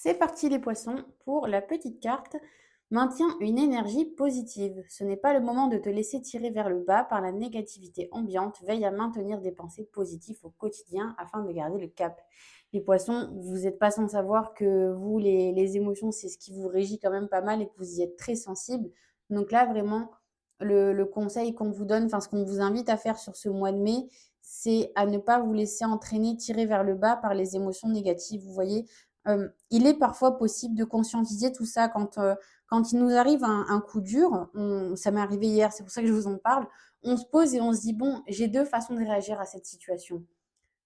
C'est parti les poissons pour la petite carte. Maintiens une énergie positive. Ce n'est pas le moment de te laisser tirer vers le bas par la négativité ambiante. Veille à maintenir des pensées positives au quotidien afin de garder le cap. Les poissons, vous n'êtes pas sans savoir que vous, les émotions, c'est ce qui vous régit quand même pas mal et que vous y êtes très sensible. Donc là, vraiment, le conseil qu'on vous donne, enfin ce qu'on vous invite à faire sur ce mois de mai, c'est à ne pas vous laisser entraîner, tirer vers le bas par les émotions négatives. Vous voyez, il est parfois possible de conscientiser tout ça quand il nous arrive un coup dur. Ça m'est arrivé hier, c'est pour ça que je vous en parle. On se pose et on se dit, bon, j'ai deux façons de réagir à cette situation.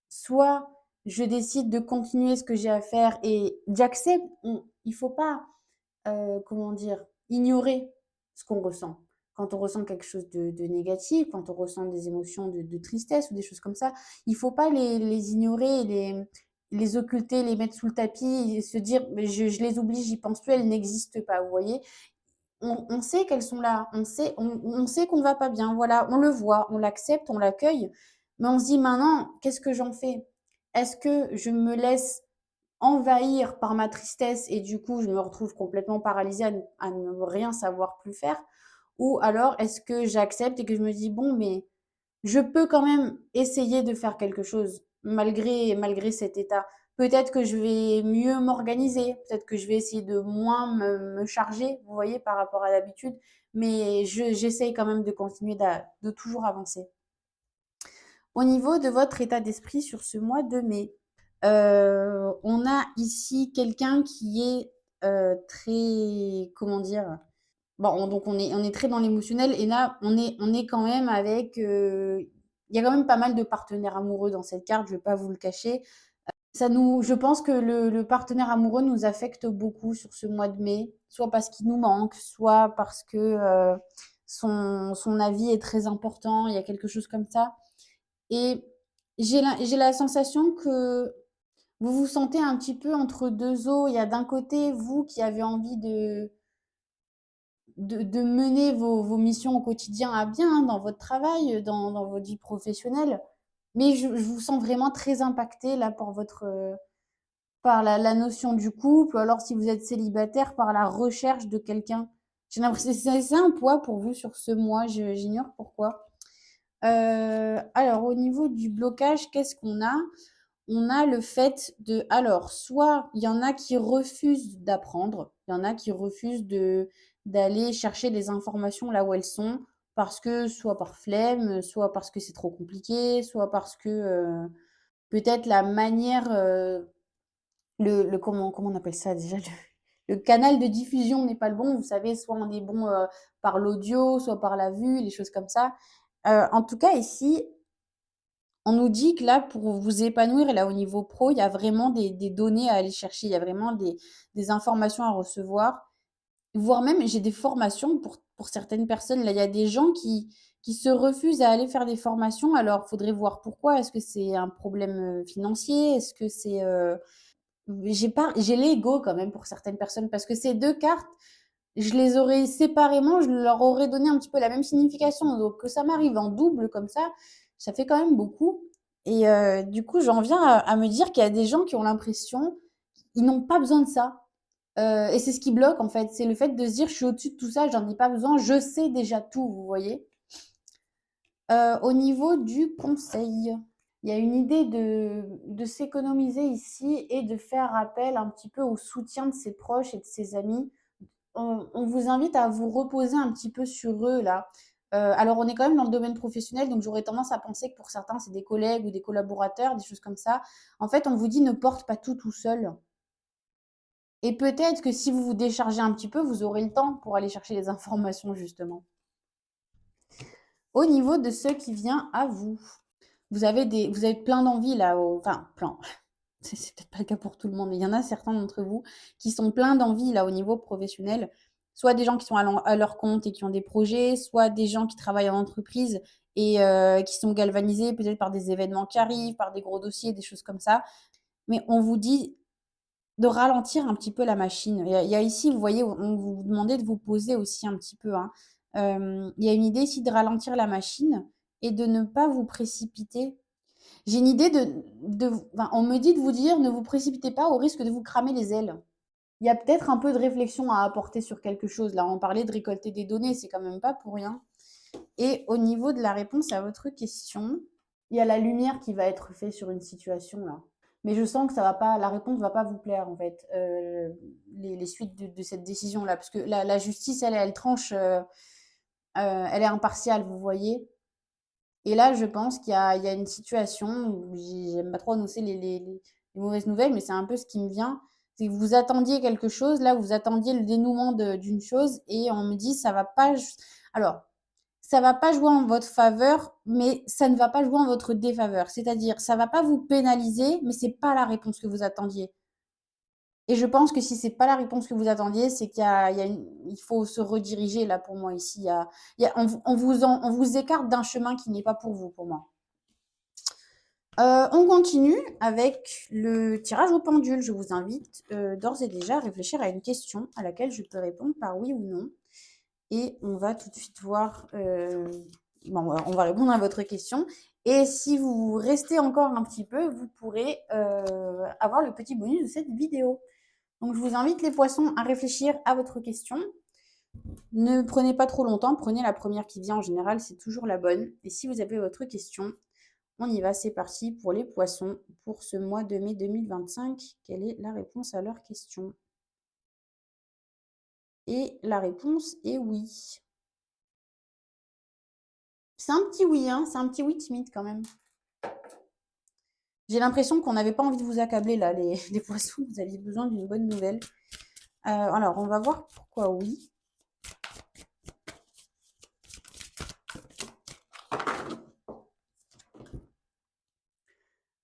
Soit je décide de continuer ce que j'ai à faire et j'accepte. Il ne faut pas, comment dire, ignorer ce qu'on ressent. Quand on ressent quelque chose de négatif, quand on ressent des émotions de tristesse ou des choses comme ça, il ne faut pas les ignorer, les occulter, les mettre sous le tapis et se dire mais je les oublie, j'y pense plus, elles n'existent pas. Vous voyez, on sait qu'elles sont là, on sait qu'on ne va pas bien, voilà, on le voit, on l'accepte, on l'accueille, mais on se dit maintenant, qu'est-ce que j'en fais? Est-ce que je me laisse envahir par ma tristesse et du coup, je me retrouve complètement paralysée à ne rien savoir plus faire? Ou alors, est-ce que j'accepte et que je me dis, bon, mais je peux quand même essayer de faire quelque chose malgré cet état. Peut-être que je vais mieux m'organiser, peut-être que je vais essayer de moins me charger, vous voyez, par rapport à d'habitude, mais j'essaye quand même de continuer de toujours avancer. Au niveau de votre état d'esprit sur ce mois de mai, on a ici quelqu'un qui est très, comment dire, bon, donc on est très dans l'émotionnel et là, on est quand même avec, il y a quand même pas mal de partenaires amoureux dans cette carte, je vais pas vous le cacher. Je pense que le partenaire amoureux nous affecte beaucoup sur ce mois de mai, soit parce qu'il nous manque, soit parce que son avis est très important, il y a quelque chose comme ça. Et j'ai la sensation que vous vous sentez un petit peu entre deux eaux. Il y a d'un côté vous qui avez envie de mener vos missions au quotidien à bien hein, dans votre travail, dans votre vie professionnelle. Mais je vous sens vraiment très impacté là par la notion du couple, ou alors si vous êtes célibataire, par la recherche de quelqu'un. J'ai l'impression que c'est un poids pour vous sur ce mois, j'ignore pourquoi. Alors, au niveau du blocage, qu'est-ce qu'on a? On a le fait de alors, soit il y en a qui refusent d'apprendre, il y en a qui refusent d'aller chercher des informations là où elles sont parce que soit par flemme, soit parce que c'est trop compliqué, soit parce que, peut-être la manière, le comment on appelle ça déjà? Le canal de diffusion n'est pas le bon. Vous savez, soit on est bon, par l'audio, soit par la vue, les choses comme ça. En tout cas ici, on nous dit que là, pour vous épanouir, là, au niveau pro, il y a vraiment des données à aller chercher, il y a vraiment des informations à recevoir, voire même j'ai des formations pour certaines personnes. Là, il y a des gens qui se refusent à aller faire des formations. Alors, il faudrait voir pourquoi. Est-ce que c'est un problème financier? Est-ce que c'est... j'ai l'ego quand même pour certaines personnes parce que ces deux cartes, je les aurais séparément, je leur aurais donné un petit peu la même signification. Donc, que ça m'arrive en double comme ça fait quand même beaucoup. Et du coup, j'en viens à me dire qu'il y a des gens qui ont l'impression qu'ils n'ont pas besoin de ça. Et c'est ce qui bloque en fait. C'est le fait de se dire je suis au-dessus de tout ça, j'en ai pas besoin, je sais déjà tout, vous voyez. Au niveau du conseil, il y a une idée de s'économiser ici et de faire appel un petit peu au soutien de ses proches et de ses amis. On vous invite à vous reposer un petit peu sur eux là. Alors on est quand même dans le domaine professionnel, donc j'aurais tendance à penser que pour certains c'est des collègues ou des collaborateurs, des choses comme ça. En fait, on vous dit ne porte pas tout seul. Et peut-être que si vous vous déchargez un petit peu, vous aurez le temps pour aller chercher les informations justement. Au niveau de ce qui vient à vous, vous avez plein d'envies là, enfin plein. C'est peut-être pas le cas pour tout le monde, mais il y en a certains d'entre vous qui sont pleins d'envie là au niveau professionnel. Soit des gens qui sont à leur compte et qui ont des projets, soit des gens qui travaillent en entreprise et qui sont galvanisés peut-être par des événements qui arrivent, par des gros dossiers, des choses comme ça. Mais on vous dit de ralentir un petit peu la machine. Il y a ici, vous voyez, on vous demandait de vous poser aussi un petit peu, hein. Il y a une idée ici de ralentir la machine et de ne pas vous précipiter. J'ai une idée enfin, on me dit de vous dire ne vous précipitez pas au risque de vous cramer les ailes. il y a peut-être un peu de réflexion à apporter sur quelque chose. Là, on parlait de récolter des données, c'est quand même pas pour rien. Et au niveau de la réponse à votre question, il y a la lumière qui va être faite sur une situation là. Mais je sens que ça va pas, la réponse ne va pas vous plaire en fait, les suites de cette décision là, parce que la justice, elle tranche, elle est impartiale, vous voyez. Et là, je pense il y a une situation où j'aime pas trop annoncer les mauvaises nouvelles, mais c'est un peu ce qui me vient. C'est que vous attendiez quelque chose, là, vous attendiez le dénouement d'une chose, et on me dit ça va pas. Alors, ça va pas jouer en votre faveur, mais ça ne va pas jouer en votre défaveur. C'est-à-dire, ça va pas vous pénaliser, mais c'est pas la réponse que vous attendiez. Et je pense que si c'est pas la réponse que vous attendiez, c'est il faut se rediriger là pour moi ici. On vous écarte d'un chemin qui n'est pas pour vous, pour moi. On continue avec le tirage au pendule. Je vous invite d'ores et déjà à réfléchir à une question à laquelle je peux répondre par oui ou non. Et on va tout de suite voir. Bon, on va répondre à votre question. Et si vous restez encore un petit peu, vous pourrez avoir le petit bonus de cette vidéo. Donc, je vous invite, les poissons, à réfléchir à votre question. Ne prenez pas trop longtemps, prenez la première qui vient. En général, c'est toujours la bonne. Et si vous avez votre question, on y va, c'est parti pour les poissons pour ce mois de mai 2025. Quelle est la réponse à leur question? Et la réponse est oui. C'est un petit oui, hein, c'est un petit oui timide quand même. J'ai l'impression qu'on n'avait pas envie de vous accabler là, les poissons, vous aviez besoin d'une bonne nouvelle. Alors, on va voir pourquoi oui.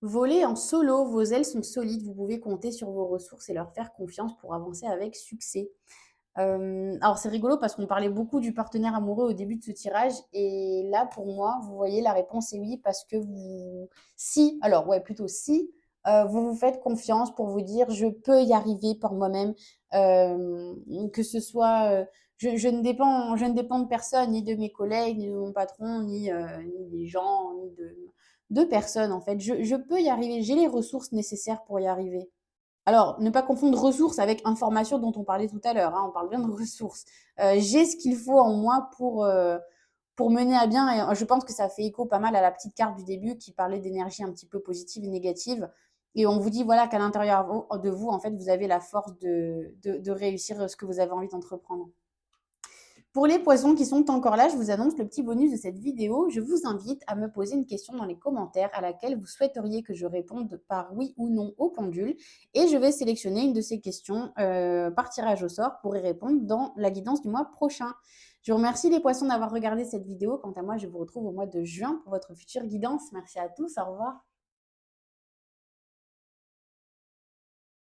Voler en solo, vos ailes sont solides, vous pouvez compter sur vos ressources et leur faire confiance pour avancer avec succès. Alors c'est rigolo parce qu'on parlait beaucoup du partenaire amoureux au début de ce tirage et là pour moi, vous voyez, la réponse est oui parce que alors ouais, plutôt si, vous vous faites confiance pour vous dire je peux y arriver par moi-même, que ce soit, je ne dépends de personne, ni de mes collègues, ni de mon patron, ni des gens, ni de personne en fait. Je peux y arriver, j'ai les ressources nécessaires pour y arriver. Alors, ne pas confondre ressources avec information dont on parlait tout à l'heure, hein, on parle bien de ressources. J'ai ce qu'il faut en moi pour mener à bien, et je pense que ça fait écho pas mal à la petite carte du début qui parlait d'énergie un petit peu positive et négative. Et on vous dit voilà qu'à l'intérieur de vous, en fait, vous avez la force de réussir ce que vous avez envie d'entreprendre. Pour les poissons qui sont encore là, je vous annonce le petit bonus de cette vidéo. Je vous invite à me poser une question dans les commentaires à laquelle vous souhaiteriez que je réponde par oui ou non au pendule. Et je vais sélectionner une de ces questions par tirage au sort pour y répondre dans la guidance du mois prochain. Je vous remercie les poissons d'avoir regardé cette vidéo. Quant à moi, je vous retrouve au mois de juin pour votre future guidance. Merci à tous, au revoir.